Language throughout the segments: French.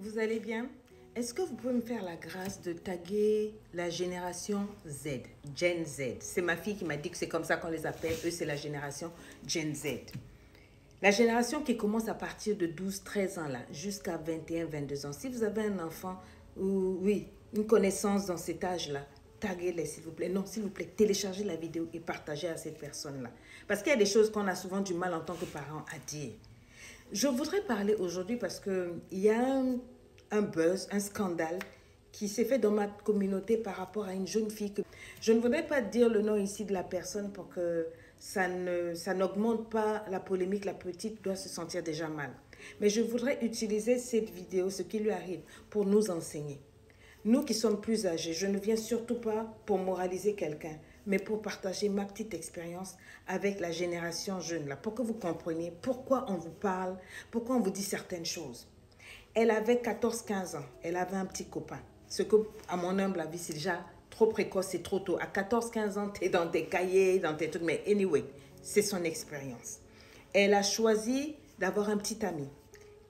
Vous allez bien? Est-ce que vous pouvez me faire la grâce de taguer la génération Z, Gen Z? C'est ma fille qui m'a dit que c'est comme ça qu'on les appelle. Eux, c'est la génération Gen Z. La génération qui commence à partir de 12-13 ans là, jusqu'à 21-22 ans. Si vous avez un enfant ou, oui, une connaissance dans cet âge-là, taguez-les s'il vous plaît. Non, s'il vous plaît, téléchargez la vidéo et partagez à cette personne-là. Parce qu'il y a des choses qu'on a souvent du mal en tant que parents à dire. Je voudrais parler aujourd'hui parce qu'il y a un buzz, un scandale qui s'est fait dans ma communauté par rapport à une jeune fille. Je ne voudrais pas dire le nom ici de la personne pour que ça n'augmente pas la polémique. La petite doit se sentir déjà mal. Mais je voudrais utiliser cette vidéo, ce qui lui arrive, pour nous enseigner. Nous qui sommes plus âgés, je ne viens surtout pas pour moraliser quelqu'un, mais pour partager ma petite expérience avec la génération jeune, là, pour que vous compreniez pourquoi on vous parle, pourquoi on vous dit certaines choses. Elle avait 14-15 ans, elle avait un petit copain. Ce que, à mon humble avis, c'est déjà trop précoce, c'est trop tôt. À 14-15 ans, tu es dans tes cahiers, dans tes trucs, mais anyway, c'est son expérience. Elle a choisi d'avoir un petit ami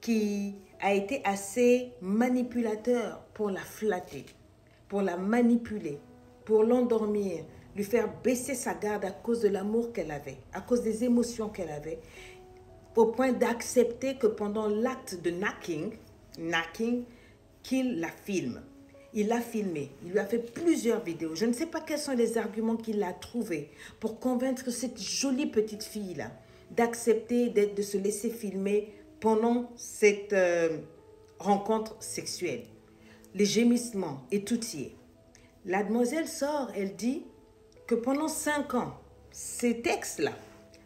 qui a été assez manipulateur pour la flatter, pour la manipuler, pour l'endormir, lui faire baisser sa garde à cause de l'amour qu'elle avait, à cause des émotions qu'elle avait, au point d'accepter que pendant l'acte de knacking, qu'il la filme. Il l'a filmé, il lui a fait plusieurs vidéos. Je ne sais pas quels sont les arguments qu'il a trouvés pour convaincre cette jolie petite fille-là d'accepter de se laisser filmer pendant cette rencontre sexuelle. Les gémissements et tout y est. La demoiselle sort, elle dit que pendant 5 ans, ces textes-là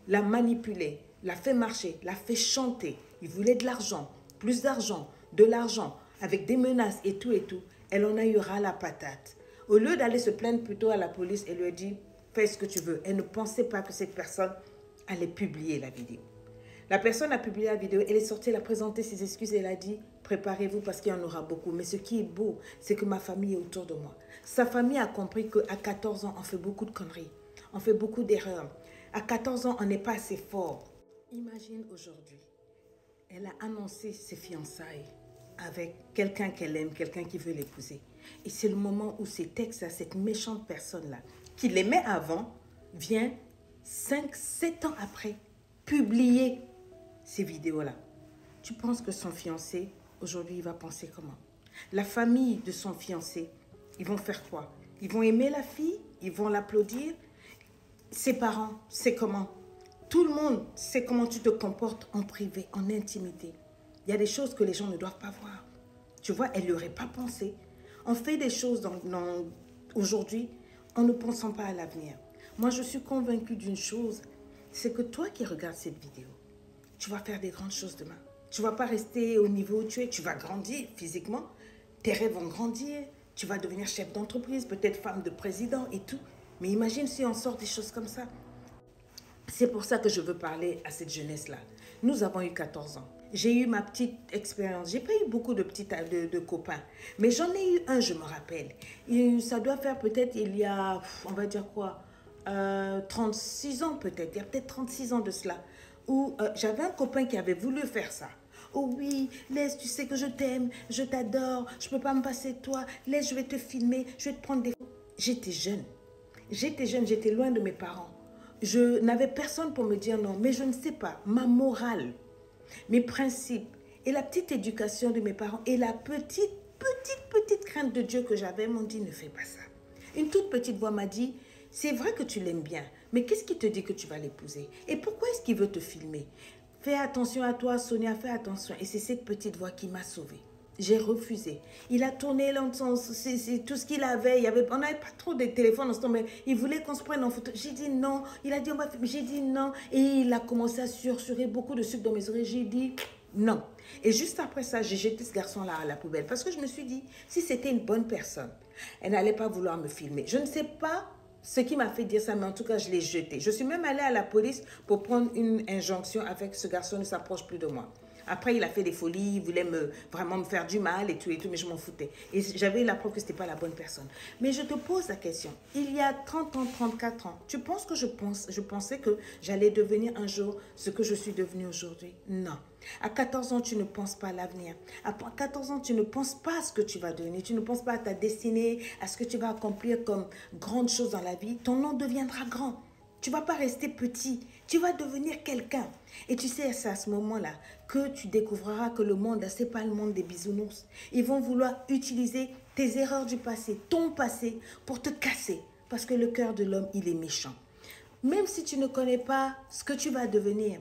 l'a manipulée, l'a fait marcher, l'a fait chanter. Il voulait de l'argent, plus d'argent, de l'argent, avec des menaces et tout et tout. Elle en a eu ras la patate. Au lieu d'aller se plaindre plutôt à la police, elle lui a dit « Fais ce que tu veux ». Elle ne pensait pas que cette personne allait publier la vidéo. La personne a publié la vidéo, elle est sortie, elle a présenté ses excuses et elle a dit « Préparez-vous parce qu'il y en aura beaucoup ». Mais ce qui est beau, c'est que ma famille est autour de moi. Sa famille a compris qu'à 14 ans, on fait beaucoup de conneries. On fait beaucoup d'erreurs. À 14 ans, on n'est pas assez fort. Imagine aujourd'hui, elle a annoncé ses fiançailles avec quelqu'un qu'elle aime, quelqu'un qui veut l'épouser. Et c'est le moment où ces textes à cette méchante personne-là, qui l'aimait avant, vient 5-7 ans après publier ces vidéos-là. Tu penses que son fiancé, aujourd'hui, il va penser comment? La famille de son fiancé, ils vont faire quoi? Ils vont aimer la fille? Ils vont l'applaudir? Ses parents, c'est comment? Tout le monde sait comment tu te comportes en privé, en intimité. Il y a des choses que les gens ne doivent pas voir. Tu vois, elle n'y aurait pas pensé. On fait des choses aujourd'hui en ne pensant pas à l'avenir. Moi, je suis convaincue d'une chose, c'est que toi qui regardes cette vidéo, tu vas faire des grandes choses demain. Tu ne vas pas rester au niveau où tu es, tu vas grandir physiquement. Tes rêves vont grandir, tu vas devenir chef d'entreprise, peut-être femme de président et tout. Mais imagine si on sort des choses comme ça. C'est pour ça que je veux parler à cette jeunesse-là. Nous avons eu 14 ans. J'ai eu ma petite expérience. J'ai pas eu beaucoup de copains. Mais j'en ai eu un, je me rappelle. Et ça doit faire peut-être, il y a, on va dire quoi, 36 ans peut-être. Il y a peut-être 36 ans de cela. Où j'avais un copain qui avait voulu faire ça. Oh oui, laisse, tu sais que je t'aime, je t'adore, je peux pas me passer de toi. Laisse, je vais te filmer, je vais te prendre des photos. J'étais jeune, j'étais loin de mes parents. Je n'avais personne pour me dire non, mais je ne sais pas, ma morale, mes principes et la petite éducation de mes parents et la petite crainte de Dieu que j'avais m'ont dit ne fais pas ça. Une toute petite voix m'a dit, c'est vrai que tu l'aimes bien, mais qu'est-ce qui te dit que tu vas l'épouser? Et pourquoi est-ce qu'il veut te filmer? Fais attention à toi, Sonia, fais attention. Et c'est cette petite voix qui m'a sauvée. J'ai refusé. Il a tourné c'est tout ce qu'il avait. On n'avait pas trop de téléphones en ce temps, mais il voulait qu'on se prenne en photo. J'ai dit non. Il a dit on va faire. J'ai dit non. Et il a commencé à sursauter beaucoup de sucre dans mes oreilles. J'ai dit non. Et juste après ça, j'ai jeté ce garçon-là à la poubelle. Parce que je me suis dit, si c'était une bonne personne, elle n'allait pas vouloir me filmer. Je ne sais pas ce qui m'a fait dire ça, mais en tout cas, je l'ai jeté. Je suis même allée à la police pour prendre une injonction avec ce garçon ne s'approche plus de moi. Après, il a fait des folies, il voulait vraiment me faire du mal et tout, mais je m'en foutais. Et j'avais la preuve que ce n'était pas la bonne personne. Mais je te pose la question, il y a 30 ans, 34 ans, tu penses que je pensais que j'allais devenir un jour ce que je suis devenue aujourd'hui? Non. À 14 ans, tu ne penses pas à l'avenir. À 14 ans, tu ne penses pas à ce que tu vas devenir. Tu ne penses pas à ta destinée, à ce que tu vas accomplir comme grande chose dans la vie. Ton nom deviendra grand. Tu ne vas pas rester petit. Tu vas devenir quelqu'un. Et tu sais, c'est à ce moment-là que tu découvriras que le monde, ce n'est pas le monde des bisounours. Ils vont vouloir utiliser tes erreurs du passé, ton passé, pour te casser. Parce que le cœur de l'homme, il est méchant. Même si tu ne connais pas ce que tu vas devenir,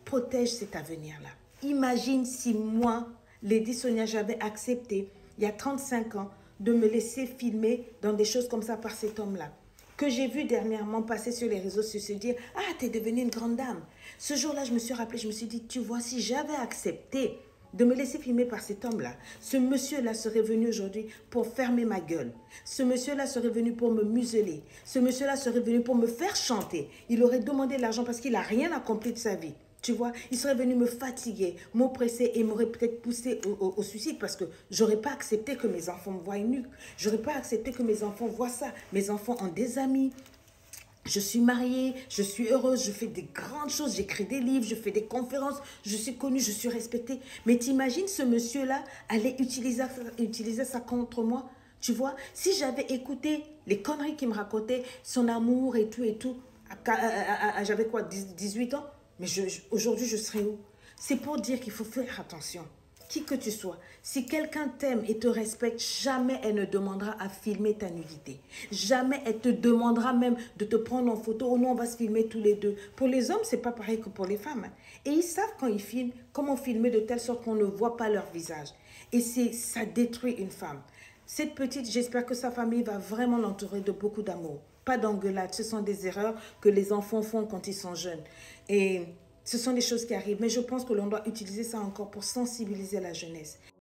protège cet avenir-là. Imagine si moi, Lady Sonia, j'avais accepté, il y a 35 ans, de me laisser filmer dans des choses comme ça par cet homme-là, que j'ai vu dernièrement passer sur les réseaux sociaux, se dire « Ah, t'es devenue une grande dame ». Ce jour-là, je me suis rappelé, je me suis dit « Tu vois, si j'avais accepté de me laisser filmer par cet homme-là, ce monsieur-là serait venu aujourd'hui pour fermer ma gueule. Ce monsieur-là serait venu pour me museler. Ce monsieur-là serait venu pour me faire chanter. Il aurait demandé de l'argent parce qu'il n'a rien accompli de sa vie. » Tu vois, il serait venu me fatiguer, m'oppresser et m'aurait peut-être poussé au suicide parce que j'aurais pas accepté que mes enfants me voient nu. J'aurais pas accepté que mes enfants voient ça. Mes enfants ont des amis. Je suis mariée, je suis heureuse, je fais des grandes choses, j'écris des livres, je fais des conférences, je suis connue, je suis respectée. Mais t'imagines ce monsieur-là allait utiliser ça contre moi? Tu vois, si j'avais écouté les conneries qu'il me racontait, son amour et tout, j'avais quoi, 18 ans? Mais aujourd'hui, je serai où? C'est pour dire qu'il faut faire attention. Qui que tu sois, si quelqu'un t'aime et te respecte, jamais elle ne demandera à filmer ta nudité. Jamais elle te demandera même de te prendre en photo. Oh non, on va se filmer tous les deux. Pour les hommes, c'est pas pareil que pour les femmes. Et ils savent quand ils filment, comment filmer de telle sorte qu'on ne voit pas leur visage. Et ça détruit une femme. Cette petite, j'espère que sa famille va vraiment l'entourer de beaucoup d'amour. Pas d'engueulade, ce sont des erreurs que les enfants font quand ils sont jeunes. Et ce sont des choses qui arrivent. Mais je pense que l'on doit utiliser ça encore pour sensibiliser la jeunesse.